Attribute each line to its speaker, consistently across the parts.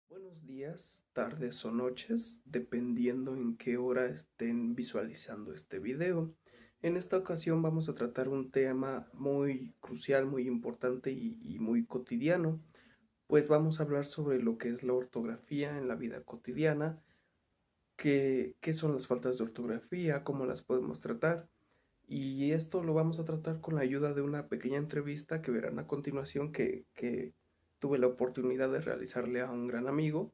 Speaker 1: Buenos días, tardes o noches, dependiendo en qué hora estén visualizando este video. En esta ocasión vamos a tratar un tema muy crucial, muy importante y muy cotidiano, pues vamos a hablar sobre lo que es la ortografía en la vida cotidiana, qué son las faltas de ortografía, cómo las podemos tratar. Y esto lo vamos a tratar con la ayuda de una pequeña entrevista que verán a continuación que tuve la oportunidad de realizarle a un gran amigo.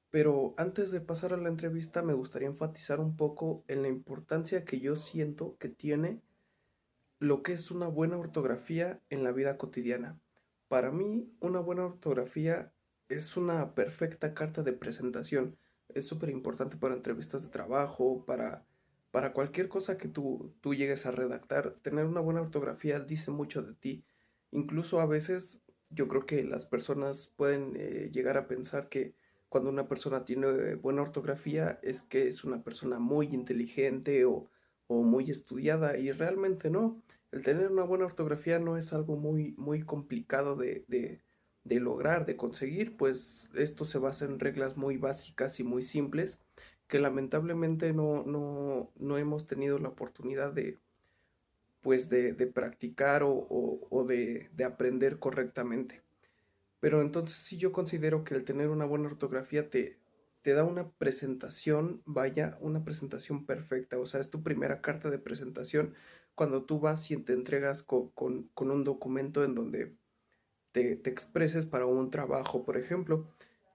Speaker 1: Pero antes de pasar a la entrevista, me gustaría enfatizar un poco en la importancia que yo siento que tiene lo que es una buena ortografía en la vida cotidiana. Para mí, una buena ortografía es una perfecta carta de presentación. Es súper importante para entrevistas de trabajo, para cualquier cosa que tú llegues a redactar. Tener una buena ortografía dice mucho de ti. Incluso a veces yo creo que las personas pueden llegar a pensar que cuando una persona tiene buena ortografía es que es una persona muy inteligente o muy estudiada y realmente no. El tener una buena ortografía no es algo muy complicado de lograr, de conseguir, pues esto se basa en reglas muy básicas y muy simples que lamentablemente no hemos tenido la oportunidad de practicar o de aprender correctamente. Pero entonces sí yo considero que el tener una buena ortografía te da una presentación, vaya, una presentación perfecta. O sea, es tu primera carta de presentación cuando tú vas y te entregas con un documento en donde te expreses para un trabajo, por ejemplo.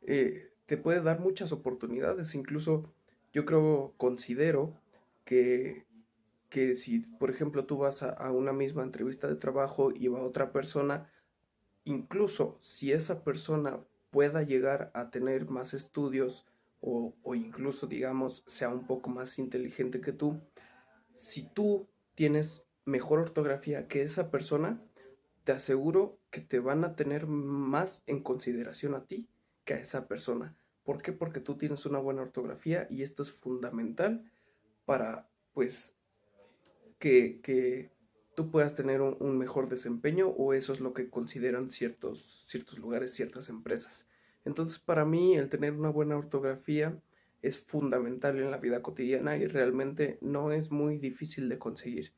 Speaker 1: Te puede dar muchas oportunidades. Incluso yo creo, considero que, que si, por ejemplo, tú vas a una misma entrevista de trabajo y va otra persona, incluso si esa persona pueda llegar a tener más estudios o incluso, digamos, sea un poco más inteligente que tú, si tú tienes mejor ortografía que esa persona, te aseguro que te van a tener más en consideración a ti que a esa persona. ¿Por qué? Porque tú tienes una buena ortografía y esto es fundamental para, pues, que tú puedas tener un mejor desempeño o eso es lo que consideran ciertos lugares, ciertas empresas. Entonces, para mí, el tener una buena ortografía es fundamental en la vida cotidiana y realmente no es muy difícil de conseguir.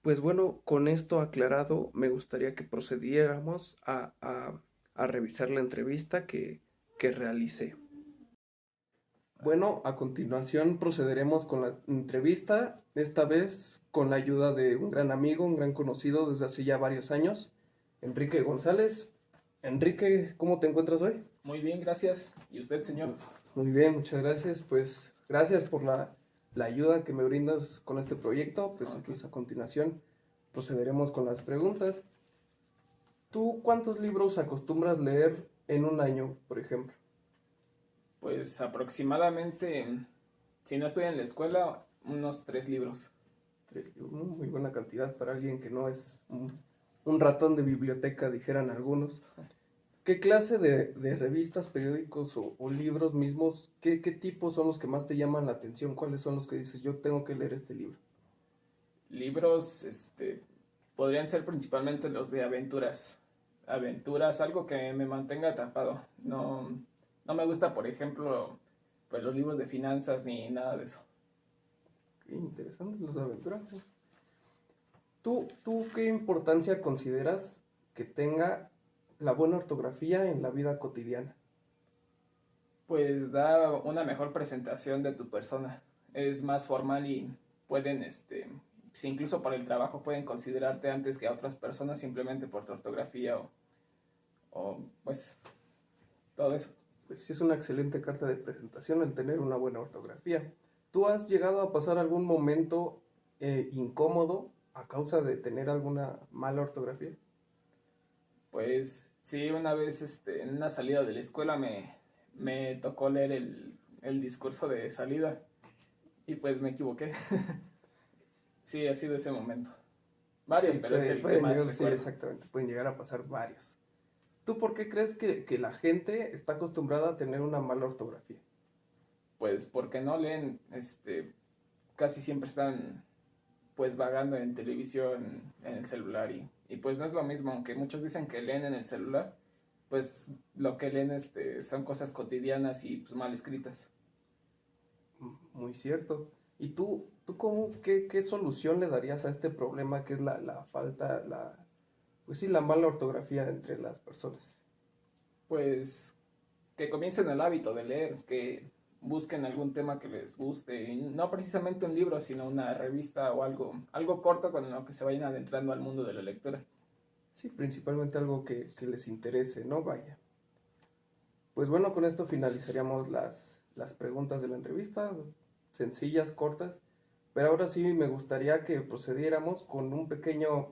Speaker 1: Pues bueno, con esto aclarado, me gustaría que procediéramos a revisar la entrevista que realicé. Bueno, a continuación procederemos con la entrevista, esta vez con la ayuda de un gran amigo, un gran conocido desde hace ya varios años, Enrique González. Enrique, ¿cómo te encuentras hoy?
Speaker 2: Muy bien, gracias. ¿Y usted, señor?
Speaker 1: Muy bien, muchas gracias. Pues gracias por la ayuda que me brindas con este proyecto. Pues
Speaker 2: Ok.
Speaker 1: entonces a continuación procederemos con las preguntas. ¿Tú cuántos libros acostumbras leer en un año, por ejemplo?
Speaker 2: Pues aproximadamente, si no estoy en la escuela, unos 3 libros.
Speaker 1: Muy buena cantidad para alguien que no es un ratón de biblioteca, dijeran algunos. ¿Qué clase de revistas, periódicos o libros mismos, qué tipos son los que más te llaman la atención? ¿Cuáles son los que dices, yo tengo que leer este libro?
Speaker 2: Libros, podrían ser principalmente los de aventuras. Aventuras, algo que me mantenga atrapado. No, no me gusta, por ejemplo, pues los libros de finanzas ni nada de eso.
Speaker 1: Qué interesantes los de aventura. ¿Tú qué importancia consideras que tenga la buena ortografía en la vida cotidiana?
Speaker 2: Pues da una mejor presentación de tu persona. Es más formal y pueden, si incluso por el trabajo pueden considerarte antes que a otras personas simplemente por tu ortografía pues todo eso.
Speaker 1: Pues sí es una excelente carta de presentación el tener una buena ortografía. ¿Tú has llegado a pasar algún momento incómodo a causa de tener alguna mala ortografía?
Speaker 2: Pues sí, una vez en una salida de la escuela me tocó leer el discurso de salida y pues me equivoqué. Sí, ha sido ese momento. Varios,
Speaker 1: Sí,
Speaker 2: pero es el que
Speaker 1: pueden
Speaker 2: más
Speaker 1: llegar, sí,
Speaker 2: recuerdo.
Speaker 1: exactamente, pueden llegar a pasar varios. ¿Tú por qué crees que la gente está acostumbrada a tener una mala ortografía?
Speaker 2: Pues porque no leen, casi siempre están pues vagando en televisión, en el celular y pues no es lo mismo, aunque muchos dicen que leen en el celular, pues lo que leen son cosas cotidianas y pues mal escritas.
Speaker 1: Muy cierto. ¿Y tú qué solución le darías a este problema que es la falta, pues sí, la mala ortografía entre las personas?
Speaker 2: Pues que comiencen el hábito de leer, que busquen algún tema que les guste, y no precisamente un libro, sino una revista o algo corto con lo que se vayan adentrando al mundo de la lectura.
Speaker 1: Sí, principalmente algo que les interese, ¿no? Vaya. Pues bueno, con esto finalizaríamos las preguntas de la entrevista, sencillas, cortas, pero ahora sí me gustaría que procediéramos con un pequeño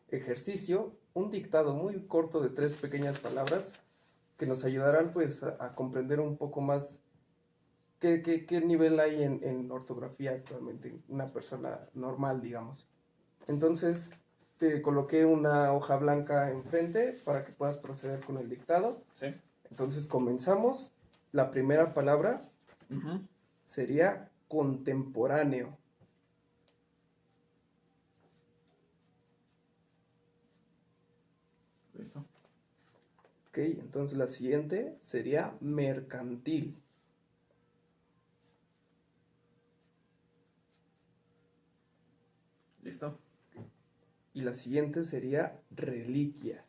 Speaker 1: ejercicio, un dictado muy corto de 3 pequeñas palabras que nos ayudarán pues a comprender un poco más qué nivel hay en ortografía actualmente, una persona normal, digamos. Entonces, te coloqué una hoja blanca enfrente para que puedas proceder con el dictado.
Speaker 2: ¿Sí?
Speaker 1: Entonces, comenzamos. La primera palabra
Speaker 2: Ujú.
Speaker 1: sería contemporáneo.
Speaker 2: Listo.
Speaker 1: Ok, entonces la siguiente sería mercantil.
Speaker 2: Listo.
Speaker 1: Y la siguiente sería reliquia.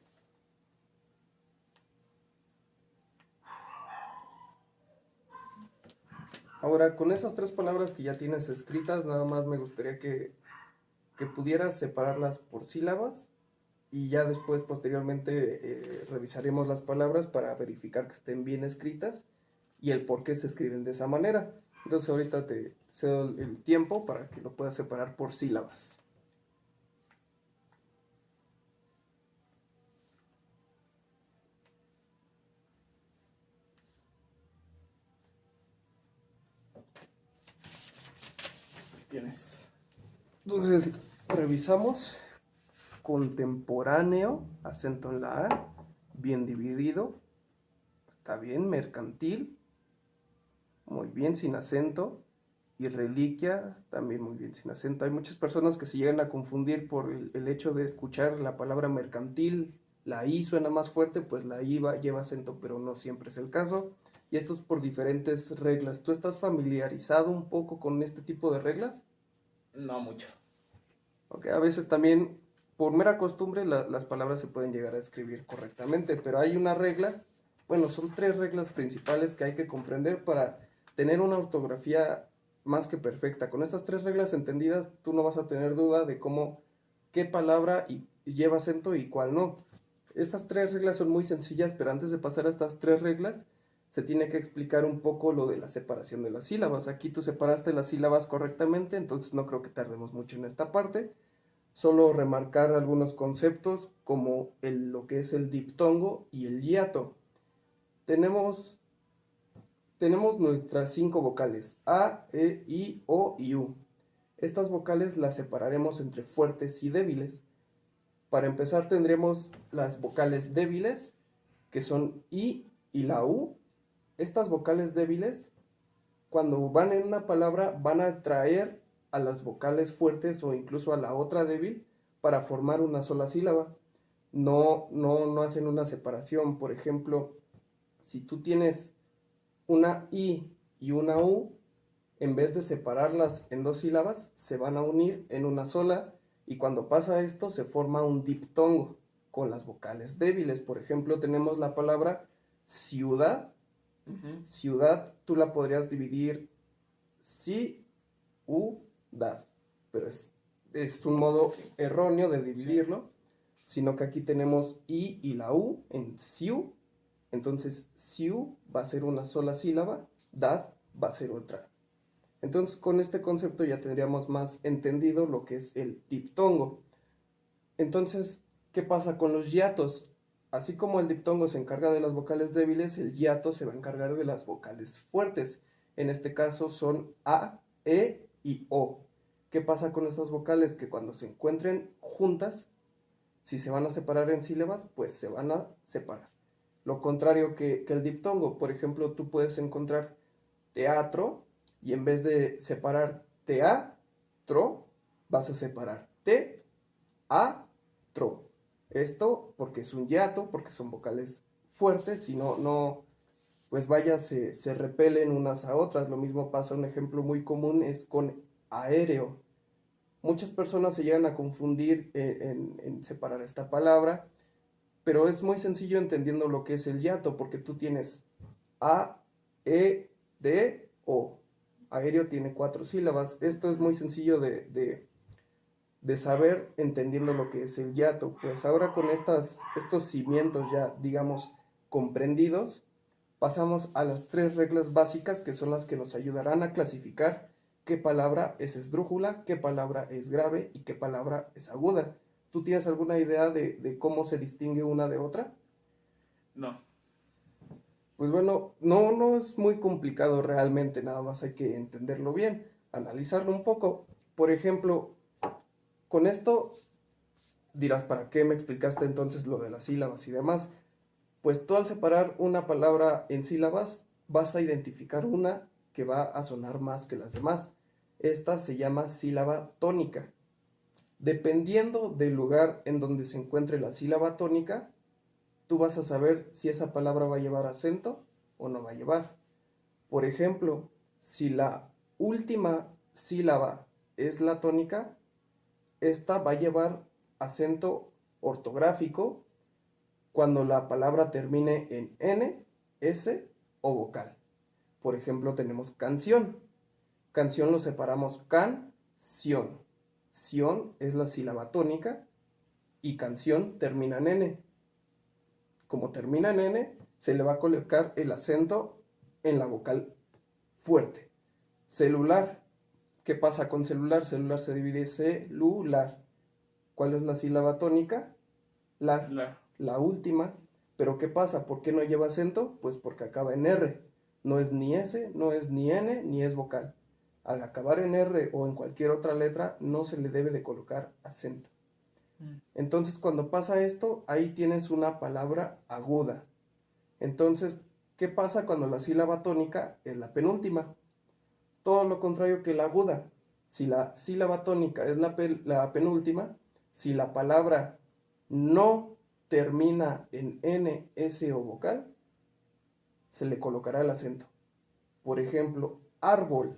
Speaker 1: Ahora, con esas 3 palabras que ya tienes escritas, nada más me gustaría que pudieras separarlas por sílabas y ya después, posteriormente, revisaremos las palabras para verificar que estén bien escritas y el por qué se escriben de esa manera. Entonces, ahorita te cedo el tiempo para que lo puedas separar por sílabas.
Speaker 2: Tienes.
Speaker 1: Entonces, revisamos. Contemporáneo, acento en la A, bien dividido, está bien. Mercantil, muy bien, sin acento. Y reliquia, también muy bien, sin acento. Hay muchas personas que se llegan a confundir por el hecho de escuchar la palabra mercantil. La I suena más fuerte, pues la I lleva acento, pero no siempre es el caso. Y esto es por diferentes reglas. ¿Tú estás familiarizado un poco con este tipo de reglas?
Speaker 2: No mucho.
Speaker 1: Okay, a veces también, por mera costumbre, las palabras se pueden llegar a escribir correctamente, pero hay una regla, bueno, son 3 reglas principales que hay que comprender para tener una ortografía más que perfecta. Con estas 3 reglas entendidas, tú no vas a tener duda de qué palabra lleva acento y cuál no. Estas 3 reglas son muy sencillas, pero antes de pasar a estas 3 reglas, se tiene que explicar un poco lo de la separación de las sílabas. Aquí tú separaste las sílabas correctamente, entonces no creo que tardemos mucho en esta parte. Solo remarcar algunos conceptos como lo que es el diptongo y el hiato. Tenemos, tenemos nuestras 5 vocales, A, E, I, O y U. Estas vocales las separaremos entre fuertes y débiles. Para empezar tendremos las vocales débiles, que son I y la U. Estas vocales débiles, cuando van en una palabra, van a atraer a las vocales fuertes o incluso a la otra débil para formar una sola sílaba. No hacen una separación. Por ejemplo, si tú tienes una I y una U, en vez de separarlas en 2 sílabas, se van a unir en una sola y cuando pasa esto se forma un diptongo con las vocales débiles. Por ejemplo, tenemos la palabra ciudad.
Speaker 2: Ujú.
Speaker 1: Ciudad tú la podrías dividir ciudad, pero es un modo
Speaker 2: Sí.
Speaker 1: erróneo de
Speaker 2: Sí.
Speaker 1: dividirlo, sino que aquí tenemos I y la U en ciu, entonces ciu va a ser una sola sílaba, dad va a ser otra. Entonces con este concepto ya tendríamos más entendido lo que es el diptongo. Entonces, ¿qué pasa con los hiatos? Así como el diptongo se encarga de las vocales débiles, el hiato se va a encargar de las vocales fuertes. En este caso son A, E y O. ¿Qué pasa con estas vocales? Que cuando se encuentren juntas, si se van a separar en sílabas, pues se van a separar. Lo contrario que el diptongo, por ejemplo, tú puedes encontrar teatro y en vez de separar teatro, vas a separar te, a, tro. Esto porque es un hiato, porque son vocales fuerte, si no, pues vaya, se repelen unas a otras. Lo mismo pasa, un ejemplo muy común es con aéreo. Muchas personas se llegan a confundir en separar esta palabra, pero es muy sencillo entendiendo lo que es el hiato, porque tú tienes A, E, D, O. Aéreo tiene 4 sílabas. Esto es muy sencillo de saber entendiendo lo que es el hiato. Pues ahora con estos cimientos ya, digamos, comprendidos, pasamos a las 3 reglas básicas que son las que nos ayudarán a clasificar qué palabra es esdrújula, qué palabra es grave y qué palabra es aguda. ¿Tú tienes alguna idea de cómo se distingue una de otra?
Speaker 2: No.
Speaker 1: Pues bueno, no es muy complicado realmente, nada más hay que entenderlo bien, analizarlo un poco. Por ejemplo, con esto dirás, ¿para qué me explicaste entonces lo de las sílabas y demás? Pues tú al separar una palabra en sílabas vas a identificar una que va a sonar más que las demás. Esta se llama sílaba tónica. Dependiendo del lugar en donde se encuentre la sílaba tónica, tú vas a saber si esa palabra va a llevar acento o no va a llevar. Por ejemplo, si la última sílaba es la tónica, esta va a llevar acento ortográfico cuando la palabra termine en N, S o vocal. Por ejemplo, tenemos canción. Canción lo separamos can, sion. Sion es la sílaba tónica y canción termina en N. Como termina en N, se le va a colocar el acento en la vocal fuerte. Celular. ¿Qué pasa con celular? Celular se divide celular. ¿Cuál es la sílaba tónica? La última. Pero ¿qué pasa? ¿Por qué no lleva acento? Pues porque acaba en R. No es ni S, no es ni N, ni es vocal. Al acabar en R o en cualquier otra letra, no se le debe de colocar acento. Entonces, cuando pasa esto, ahí tienes una palabra aguda. Entonces, ¿qué pasa cuando la sílaba tónica es la penúltima? Todo lo contrario que la aguda. Si la sílaba tónica es la penúltima, si la palabra no termina en N, S o vocal, se le colocará el acento. Por ejemplo, árbol.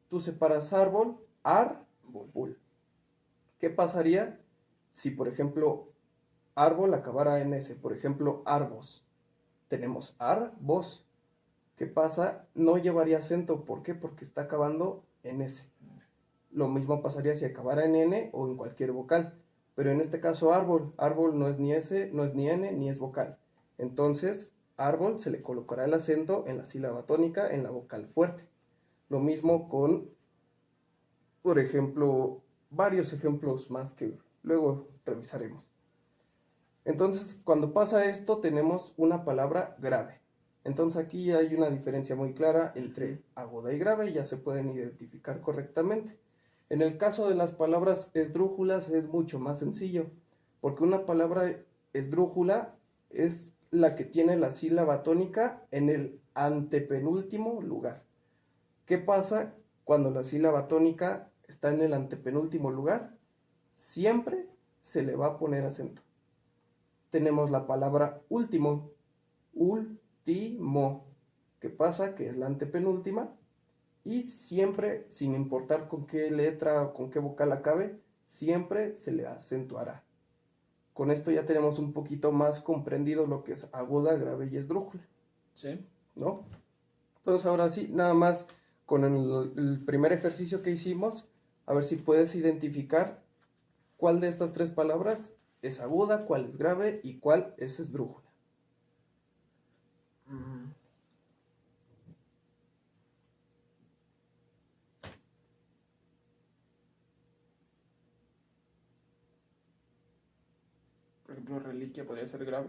Speaker 1: Tú separas árbol, árbol. ¿Qué pasaría si, por ejemplo, árbol acabara en S? Por ejemplo, arbos. Tenemos arbos. ¿Qué pasa? No llevaría acento. ¿Por qué? Porque está acabando en S. Lo mismo pasaría si acabara en N o en cualquier vocal. Pero en este caso árbol. Árbol no es ni S, no es ni N, ni es vocal. Entonces, árbol se le colocará el acento en la sílaba tónica, en la vocal fuerte. Lo mismo con, por ejemplo, varios ejemplos más que luego revisaremos. Entonces, cuando pasa esto, tenemos una palabra grave. Entonces aquí hay una diferencia muy clara entre aguda y grave, y ya se pueden identificar correctamente. En el caso de las palabras esdrújulas es mucho más sencillo, porque una palabra esdrújula es la que tiene la sílaba tónica en el antepenúltimo lugar. ¿Qué pasa cuando la sílaba tónica está en el antepenúltimo lugar? Siempre se le va a poner acento. Tenemos la palabra último, último. ¿Qué pasa? Que es la antepenúltima y siempre, sin importar con qué letra o con qué vocal acabe, siempre se le acentuará. Con esto ya tenemos un poquito más comprendido lo que es aguda, grave y esdrújula.
Speaker 2: Sí.
Speaker 1: ¿No? Entonces ahora sí, nada más con el primer ejercicio que hicimos, a ver si puedes identificar cuál de estas 3 palabras es aguda, cuál es grave y cuál es esdrújula.
Speaker 2: Por ejemplo, reliquia podría ser grave.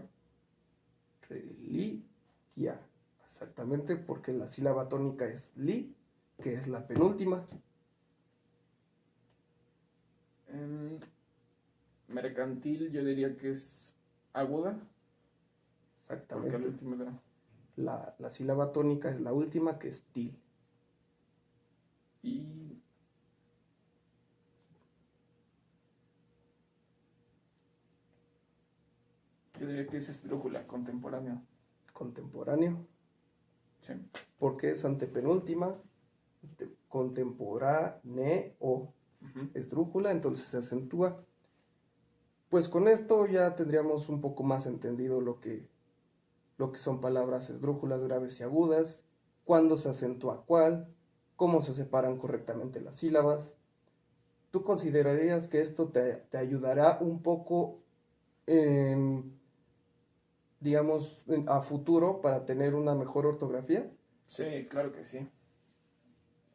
Speaker 1: Reliquia. Exactamente, porque la sílaba tónica es li, que es la penúltima.
Speaker 2: Mercantil, yo diría que es aguda.
Speaker 1: Exactamente.
Speaker 2: Porque el último era...
Speaker 1: La sílaba tónica es la última, que es til.
Speaker 2: Y yo diría que es esdrújula, contemporáneo.
Speaker 1: contemporáneo.
Speaker 2: Sí.
Speaker 1: Porque es antepenúltima, contemporáneo, esdrújula, entonces se acentúa. Pues con esto ya tendríamos un poco más entendido lo que son palabras esdrújulas, graves y agudas, cuándo se acentúa cuál, cómo se separan correctamente las sílabas. ¿Tú considerarías que esto te ayudará un poco digamos, a futuro para tener una mejor ortografía?
Speaker 2: Sí, claro que sí.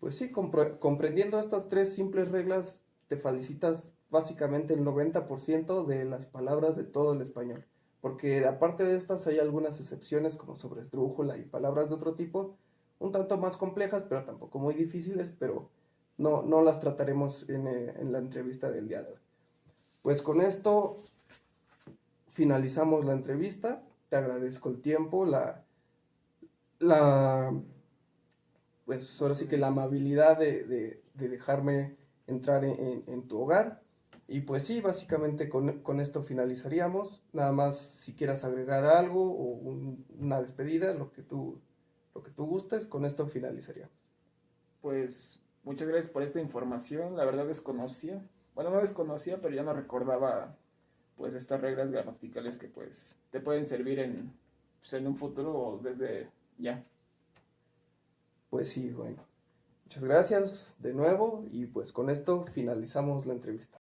Speaker 1: Pues sí, comprendiendo estas tres simples reglas, te felicitas básicamente el 90% de las palabras de todo el español. Porque aparte de estas hay algunas excepciones como sobre esdrújula y palabras de otro tipo, un tanto más complejas, pero tampoco muy difíciles, pero no las trataremos en la entrevista del día de hoy. Pues con esto finalizamos la entrevista. Te agradezco el tiempo, la pues ahora sí que la amabilidad de dejarme entrar en tu hogar. Y pues sí, básicamente con esto finalizaríamos. Nada más si quieras agregar algo o una despedida, lo que tú gustes, con esto finalizaríamos.
Speaker 2: Pues muchas gracias por esta información. La verdad desconocía. Bueno, no desconocía, pero ya no recordaba pues estas reglas gramaticales que pues te pueden servir pues, en un futuro o desde ya.
Speaker 1: Pues sí, bueno. Muchas gracias de nuevo y pues con esto finalizamos la entrevista.